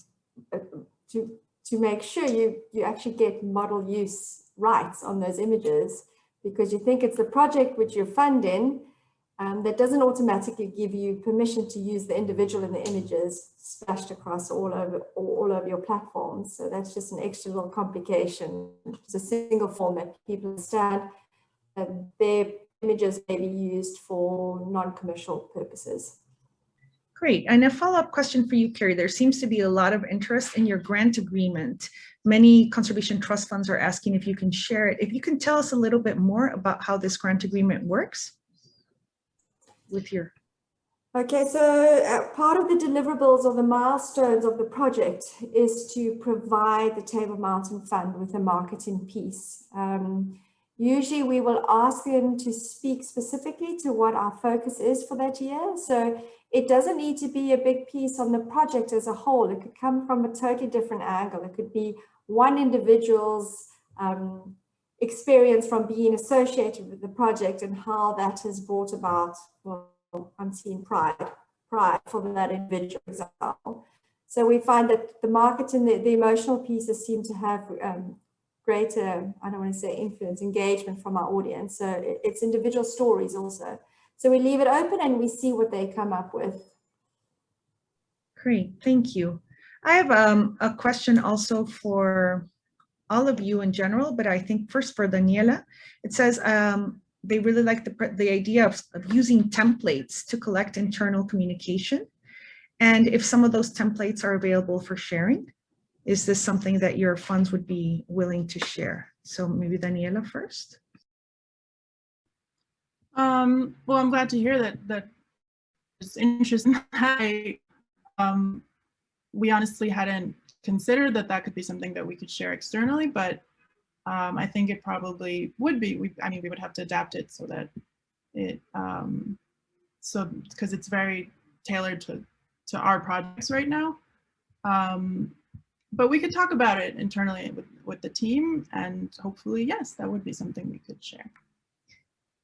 S3: to make sure you actually get model use rights on those images, because you think it's the project which you're funding, that doesn't automatically give you permission to use the individual and the images splashed across all over your platforms. So that's just an extra little complication. It's a single form that people understand that their images may be used for non-commercial purposes.
S1: Great. And a follow-up question for you, Carrie. There seems to be a lot of interest in your grant agreement. Many conservation trust funds are asking if you can share it. If you can tell us a little bit more about how this grant agreement works with your...
S3: Okay, so part of the deliverables or the milestones of the project is to provide the Table Mountain Fund with a marketing piece. Usually we will ask them to speak specifically to what our focus is for that year. So it doesn't need to be a big piece on the project as a whole. It could come from a totally different angle. It could be one individual's experience from being associated with the project and how that has brought about, well, unseen pride for that individual example. So we find that the marketing, the emotional pieces seem to have greater, I don't want to say influence, engagement from our audience. So it's individual stories also. So we leave it open and we see what they come up with.
S1: Great, thank you. I have a question also for all of you in general, but I think first for Daniela. It says they really like the idea of using templates to collect internal communication. And if some of those templates are available for sharing, is this something that your funds would be willing to share? So maybe Daniela first.
S4: Well, I'm glad to hear that there's interest in that. We honestly hadn't considered that could be something that we could share externally, but I think it probably would be. I mean, we would have to adapt it so that it, because it's very tailored to our projects right now. But we could talk about it internally with the team, and hopefully, yes, that would be something we could share.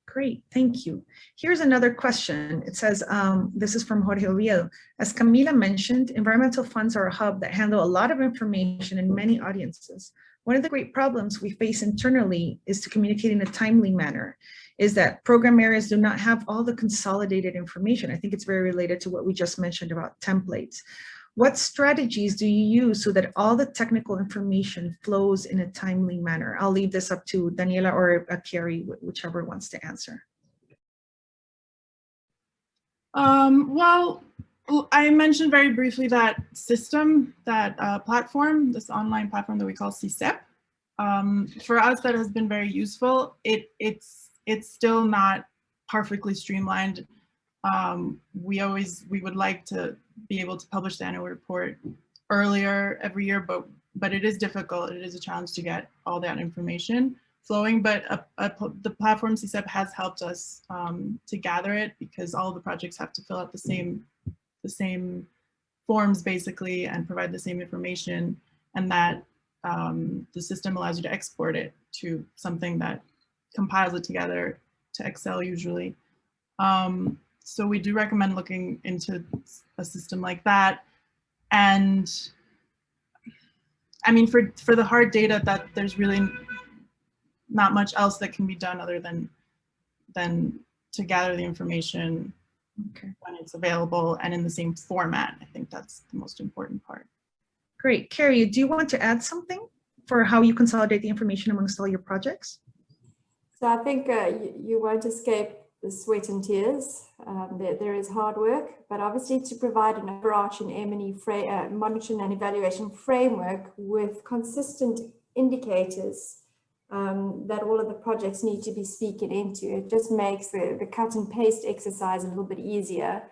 S1: Great, thank you. Here's another question. It says, this is from Jorge Oviedo. As Camila mentioned, environmental funds are a hub that handle a lot of information in many audiences. One of the great problems we face internally is to communicate in a timely manner, is that program areas do not have all the consolidated information. I think it's very related to what we just mentioned about templates. What strategies do you use so that all the technical information flows in a timely manner? I'll leave this up to Daniela or Carrie, whichever wants to answer.
S4: Well, I mentioned very briefly that system, that platform, this online platform that we call CTF. For us, that has been very useful. It's still not perfectly streamlined. We would like to be able to publish the annual report earlier every year, but it is difficult. It is a challenge to get all that information flowing, but the platform CTF has helped us to gather it, because all the projects have to fill out the same forms basically and provide the same information, and that the system allows you to export it to something that compiles it together to Excel usually. So we do recommend looking into a system like that. And I mean, for the hard data, that there's really not much else that can be done other than to gather the information when it's available and in the same format. I think that's the most important part.
S1: Great. Carrie, do you want to add something for how you consolidate the information amongst all your projects?
S3: So I think you won't escape the sweat and tears. There is hard work, but obviously to provide an overarching M&E monitoring and evaluation framework with consistent indicators that all of the projects need to be speaking into, it just makes the cut and paste exercise a little bit easier.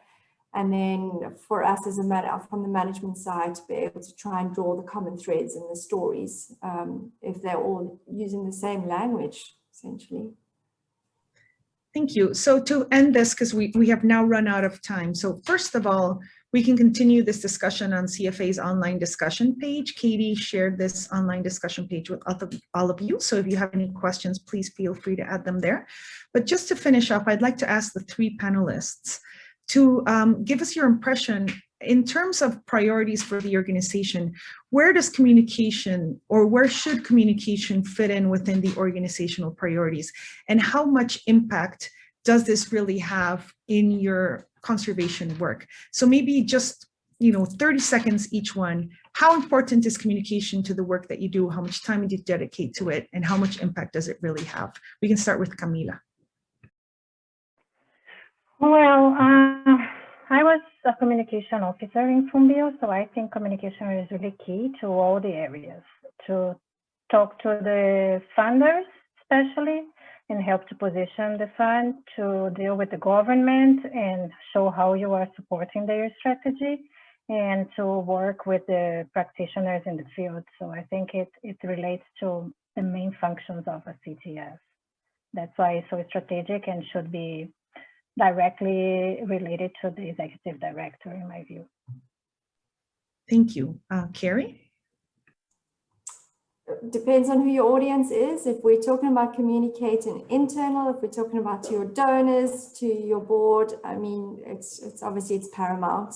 S3: And then for us as a matter from the management side to be able to try and draw the common threads in the stories if they're all using the same language, essentially.
S1: Thank you. So to end this, because we have now run out of time. So first of all, we can continue this discussion on CFA's online discussion page. Katie shared this online discussion page with all of you. So if you have any questions, please feel free to add them there. But just to finish up, I'd like to ask the three panelists to give us your impression in terms of priorities for the organization. Where does communication, or where should communication fit in within the organizational priorities? And how much impact does this really have in your conservation work? So maybe just, 30 seconds each one. How important is communication to the work that you do? How much time do you dedicate to it? And how much impact does it really have? We can start with Camila.
S2: Well, I was a communication officer in Fumbio, so I think communication is really key to all the areas, to talk to the funders, especially, and help to position the fund, to deal with the government and show how you are supporting their strategy, and to work with the practitioners in the field. So I think it relates to the main functions of a CTF. That's why it's so strategic and should be directly related to the executive director, in my view.
S1: Thank you. Carrie?
S3: Depends on who your audience is. If we're talking about communicating internal, if we're talking about to your donors, to your board, I mean, it's obviously it's paramount.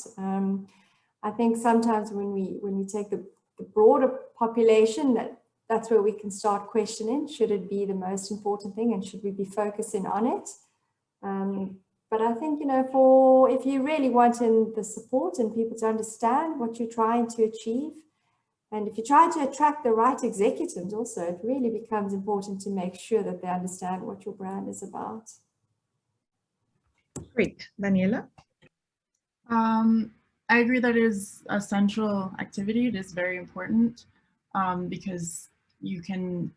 S3: I think sometimes when we take the broader population, that's where we can start questioning, should it be the most important thing and should we be focusing on it? But I think, if you really wanting the support and people to understand what you're trying to achieve, and if you try to attract the right executives also, it really becomes important to make sure that they understand what your brand is about.
S1: Great. Daniela?
S4: I agree that it is a central activity. It is very important because you can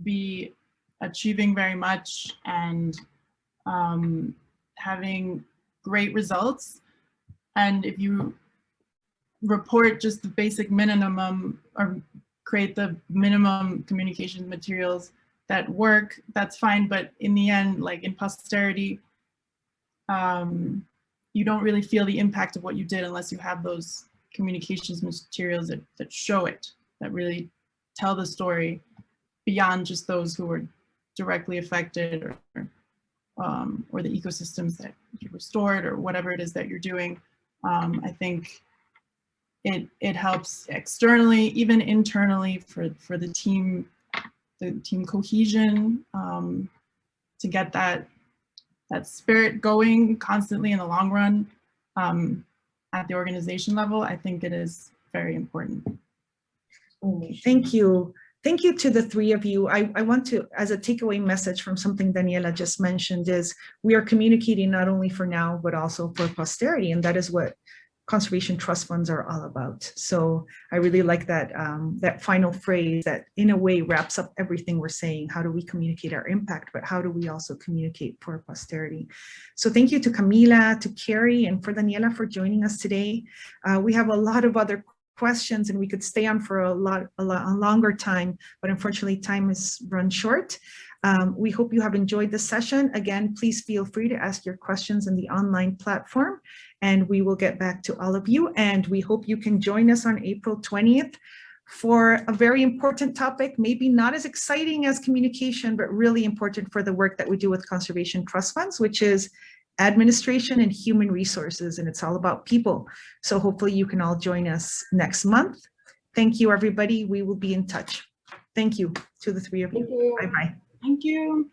S4: be achieving very much and having great results. And if you report just the basic minimum or create the minimum communication materials that work, that's fine. But in the end, like in posterity, you don't really feel the impact of what you did unless you have those communications materials that show it, that really tell the story beyond just those who were directly affected or the ecosystems that you restored or whatever it is that you're doing. I think it helps externally, even internally for the team cohesion, to get that spirit going constantly in the long run at the organization level. I think it is very important.
S1: Thank you. Thank you to the three of you. I want to, as a takeaway message from something Daniela just mentioned, is we are communicating not only for now, but also for posterity. And that is what conservation trust funds are all about. So I really like that, that final phrase that in a way wraps up everything we're saying. How do we communicate our impact, but how do we also communicate for posterity? So thank you to Camila, to Carrie, and for Daniela for joining us today. We have a lot of other questions and we could stay on for a longer time, but unfortunately time is run short. We hope you have enjoyed the session. Again, please feel free to ask your questions in the online platform and we will get back to all of you. And we hope you can join us on April 20th for a very important topic, maybe not as exciting as communication, but really important for the work that we do with conservation trust funds, which is administration and human resources, and it's all about people. So hopefully you can all join us next month. Thank you, everybody. We will be in touch. Thank you to the three of you. Bye-bye.
S4: Thank you.